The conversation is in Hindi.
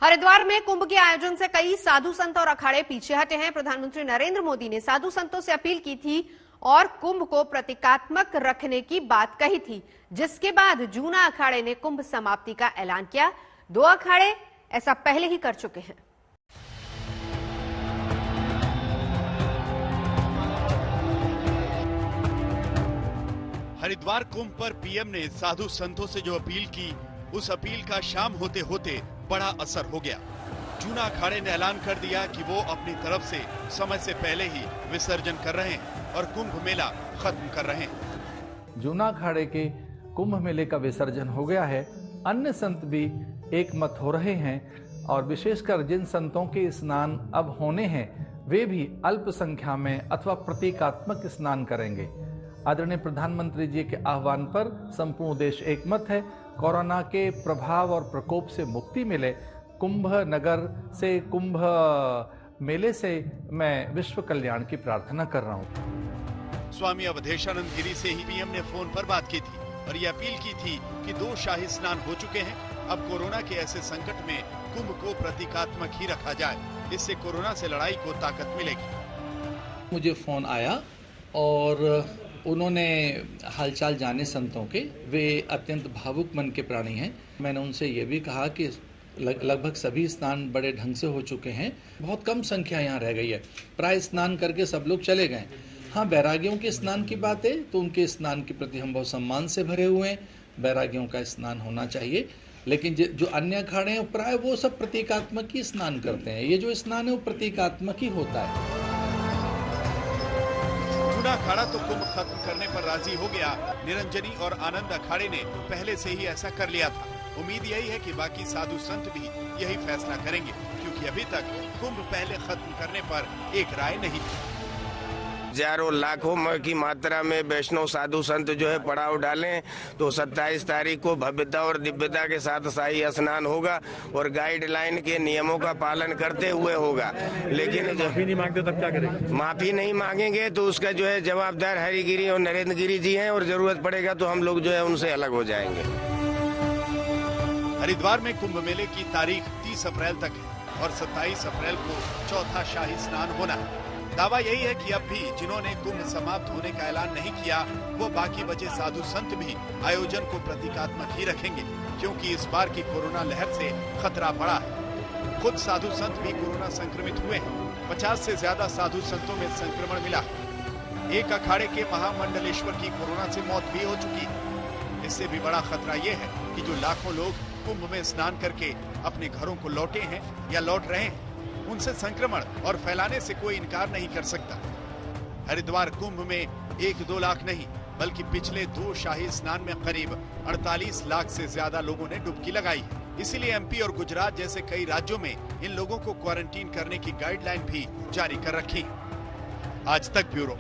हरिद्वार में कुंभ के आयोजन से कई साधु संत और अखाड़े पीछे हटे हैं। प्रधानमंत्री नरेंद्र मोदी ने साधु संतों से अपील की थी और कुंभ को प्रतीकात्मक रखने की बात कही थी, जिसके बाद जूना अखाड़े ने कुंभ समाप्ति का ऐलान किया। 2 अखाड़े ऐसा पहले ही कर चुके हैं। हरिद्वार कुंभ पर पीएम ने साधु संतों से जो अपील की, उस अपील का शाम होते होते बड़ा असर हो गया। जूना अखाड़े ने ऐलान कर दिया कि वो अपनी तरफ से समय से पहले ही विसर्जन कर रहे हैं और कुंभ मेला खत्म कर रहे हैं। जूना अखाड़े के कुंभ मेले का विसर्जन हो गया है। अन्य संत भी एक मत हो रहे हैं और विशेषकर जिन संतों के स्नान अब होने हैं वे भी अल्प संख्या में अथवा प्रतीकात्मक स्नान करेंगे। आदरणीय प्रधानमंत्री जी के आह्वान पर संपूर्ण देश एकमत है। कोरोना के प्रभाव और प्रकोप से मुक्ति मिले। कुंभ नगर से, कुंभ मेले से मैं विश्व कल्याण की प्रार्थना कर रहा हूँ। स्वामी अवधेशानंद गिरी से ही पीएम ने फोन पर बात की थी और ये अपील की थी कि 2 शाही स्नान हो चुके हैं। अब कोरोना के ऐसे संकट में कुंभ को प्रतीकात्मक ही रखा जाए, इससे कोरोना से लड़ाई को ताकत मिलेगी। मुझे फोन आया और उन्होंने हालचाल जाने संतों के, वे अत्यंत भावुक मन के प्राणी हैं। मैंने उनसे ये भी कहा कि लगभग सभी स्नान बड़े ढंग से हो चुके हैं, बहुत कम संख्या यहाँ रह गई है, प्राय स्नान करके सब लोग चले गए। हाँ, बैरागियों के स्नान की बात है तो उनके स्नान के प्रति हम बहुत सम्मान से भरे हुए हैं। बैरागियों का स्नान होना चाहिए, लेकिन जो अन्य अखाड़े हैं प्राय वो सब प्रतीकात्मक ही स्नान करते हैं। ये जो स्नान है वो प्रतीकात्मक ही होता है। जूना अखाड़ा तो कुंभ खत्म करने पर राजी हो गया। निरंजनी और आनंद अखाड़े ने पहले से ही ऐसा कर लिया था। उम्मीद यही है कि बाकी साधु संत भी यही फैसला करेंगे, क्योंकि अभी तक कुंभ पहले खत्म करने पर एक राय नहीं थी। हजारों लाखों की मात्रा में वैष्णव साधु संत जो है पड़ाव डालें तो 27 तारीख को भव्यता और दिव्यता के साथ शाही स्नान होगा और गाइडलाइन के नियमों का पालन करते हुए होगा। लेकिन माफी नहीं मांगते तब क्या करेंगे? माफी नहीं मांगेंगे तो उसका जो है जवाबदार हरिगिरी और नरेंद्र गिरी जी हैं और जरूरत पड़ेगा तो हम लोग जो है उनसे अलग हो जाएंगे। हरिद्वार में कुंभ मेले की तारीख 30 अप्रैल तक है और 27 अप्रैल को चौथा शाही स्नान होना है। दावा यही है कि अब भी जिन्होंने कुंभ समाप्त होने का ऐलान नहीं किया, वो बाकी बचे साधु संत भी आयोजन को प्रतीकात्मक ही रखेंगे, क्योंकि इस बार की कोरोना लहर से खतरा बढ़ा है। खुद साधु संत भी कोरोना संक्रमित हुए हैं। 50 से ज्यादा साधु संतों में संक्रमण मिला है। एक अखाड़े के महामंडलेश्वर की कोरोना से मौत भी हो चुकी है। इससे भी बड़ा खतरा ये है कि जो लाखों लोग कुंभ में स्नान करके अपने घरों को लौटे हैं या लौट रहे हैं, उनसे संक्रमण और फैलाने से कोई इनकार नहीं कर सकता। हरिद्वार कुंभ में 1-2 लाख नहीं, बल्कि पिछले 2 शाही स्नान में करीब 48 लाख से ज्यादा लोगों ने डुबकी लगाई है। इसीलिए एमपी और गुजरात जैसे कई राज्यों में इन लोगों को क्वारंटीन करने की गाइडलाइन भी जारी कर रखी है। आज तक ब्यूरो।